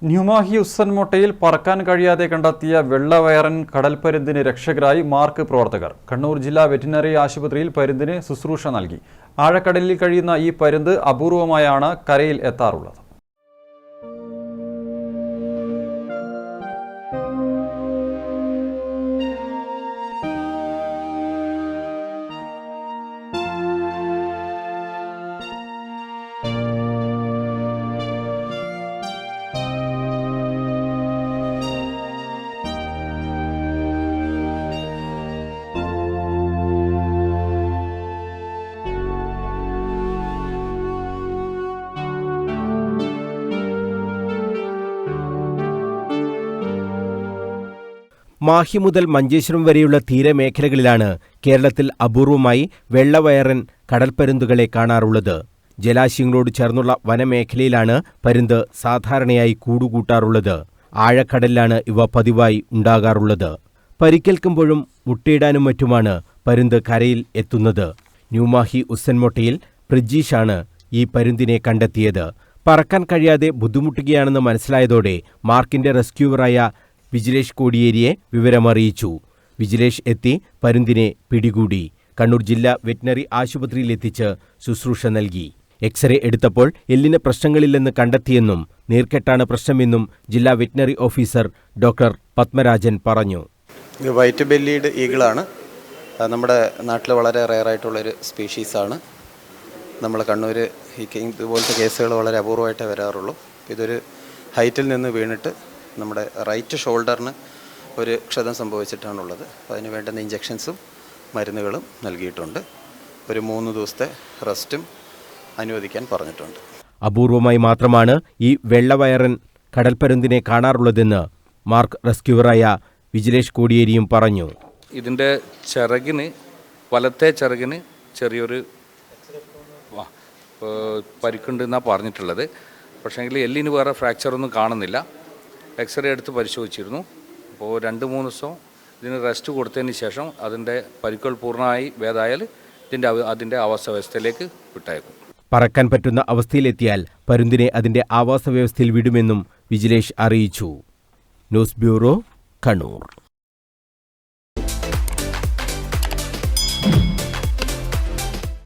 ന്യൂമാഹി ഉസ്സൻമോട്ടയിൽ പറക്കാൻ കഴിയാതെ കണ്ടെത്തിയ വെള്ളവയറൻ കടൽപ്പരുന്തിന് രക്ഷകരായി മാർക്ക് പ്രവർത്തകർ. കണ്ണൂർ ജില്ലാ വെറ്റിനറി ആശുപത്രിയിൽ പരുന്തിന് ശുശ്രൂഷ നൽകി. ആഴക്കടലിൽ കഴിയുന്ന ഈ പരുന്ത് അപൂർവമായാണ് കരയിൽ എത്താറുള്ളത്. മാഹി മുതൽ മഞ്ചേശ്വരം വരെയുള്ള തീരമേഖലകളിലാണ് കേരളത്തിൽ അപൂർവമായി വെള്ളവയറൻ കടൽപ്പരുന്തുകളെ കാണാറുള്ളത്. ജലാശയങ്ങളോട് ചേർന്നുള്ള വനമേഖലയിലാണ് പരുന്ത് സാധാരണയായി കൂടുകൂട്ടാറുള്ളത്. ആഴക്കടലിലാണ് ഇവ പതിവായി ഉണ്ടാകാറുള്ളത്. പരിക്കേൽക്കുമ്പോഴും മുട്ടയിടാനും മറ്റുമാണ് പരുന്ത് കരയിൽ എത്തുന്നത്. ന്യൂമാഹി ഉസ്സൻമോട്ടയിൽ പ്രജീഷാണ് ഈ പരുന്തിനെ കണ്ടെത്തിയത്. പറക്കാൻ കഴിയാതെ ബുദ്ധിമുട്ടുകയാണെന്ന് മനസ്സിലായതോടെ മാർക്കിന്റെ റെസ്ക്യൂവറായ വിജിലേഷ് കോടിയേരിയെ വിവരമറിയിച്ചു. വിജിലേഷ് എത്തി പരുന്തിനെ പിടികൂടി കണ്ണൂർ ജില്ലാ വെറ്റിനറി ആശുപത്രിയിലെത്തിച്ച് ശുശ്രൂഷ നൽകി. എക്സ്റേ എടുത്തപ്പോൾ എല്ലിന് പ്രശ്നങ്ങളില്ലെന്ന് കണ്ടെത്തിയെന്നും നീർക്കെട്ടാണ് പ്രശ്നമെന്നും ജില്ലാ വെറ്റിനറി ഓഫീസർ ഡോക്ടർ പത്മരാജൻ പറഞ്ഞു. ഇത് വൈറ്റ് ബെല്ലീഡ് ഈഗിളാണ്. നമ്മുടെ നാട്ടിൽ വളരെ റെയറായിട്ടുള്ളൊരു സ്പീഷീസാണ്. നമ്മൾ കണ്ണൂർ ഇതുപോലത്തെ കേസുകൾ വളരെ അപൂർവമായിട്ടേ വരാറുള്ളൂ. ഇതൊരു ഹൈറ്റിൽ നിന്ന് വീണിട്ട് നമ്മുടെ റൈറ്റ് ഷോൾഡറിന് ഒരു ക്ഷതം സംഭവിച്ചിട്ടാണുള്ളത്. അതിന് വേണ്ടുന്ന ഇഞ്ചക്ഷൻസും മരുന്നുകളും നൽകിയിട്ടുണ്ട്. ഒരു 3 ദിവസത്തെ റെസ്റ്റും അനുവദിക്കാൻ പറഞ്ഞിട്ടുണ്ട്. അപൂർവമായി മാത്രമാണ് ഈ വെള്ളവയറൻ കടൽപ്പരുന്തിനെ കാണാറുള്ളതെന്ന് മാർക്ക് റെസ്ക്യൂവറായ വിജിലേഷ് കോടിയേരിയും പറഞ്ഞു. ഇതിൻ്റെ വലത്തെ ചിറകിന് ചെറിയൊരു പരിക്കുണ്ടെന്നാണ് പറഞ്ഞിട്ടുള്ളത്. പക്ഷേങ്കിൽ എല്ലിന് വേറെ ഫ്രാക്ചറൊന്നും കാണുന്നില്ല. എക്സ്റേ എടുത്ത് പരിശോധിച്ചിരുന്നു. അപ്പോൾ 2-3 ദിവസം ഇതിന് റെസ്റ്റ് കൊടുത്തതിന് ശേഷം അതിൻ്റെ പരിക്കുകൾ പൂർണ്ണമായി ഭേദമായാൽ അതിൻ്റെ ആവാസവ്യവസ്ഥയിലേക്ക് വിട്ടയക്കും. പറക്കാൻ പറ്റുന്ന അവസ്ഥയിലെത്തിയാൽ പരുന്തിനെ അതിൻ്റെ ആവാസവ്യവസ്ഥയിൽ വിടുമെന്നും വിജിലേഷ് അറിയിച്ചു. News bureau, Kannur.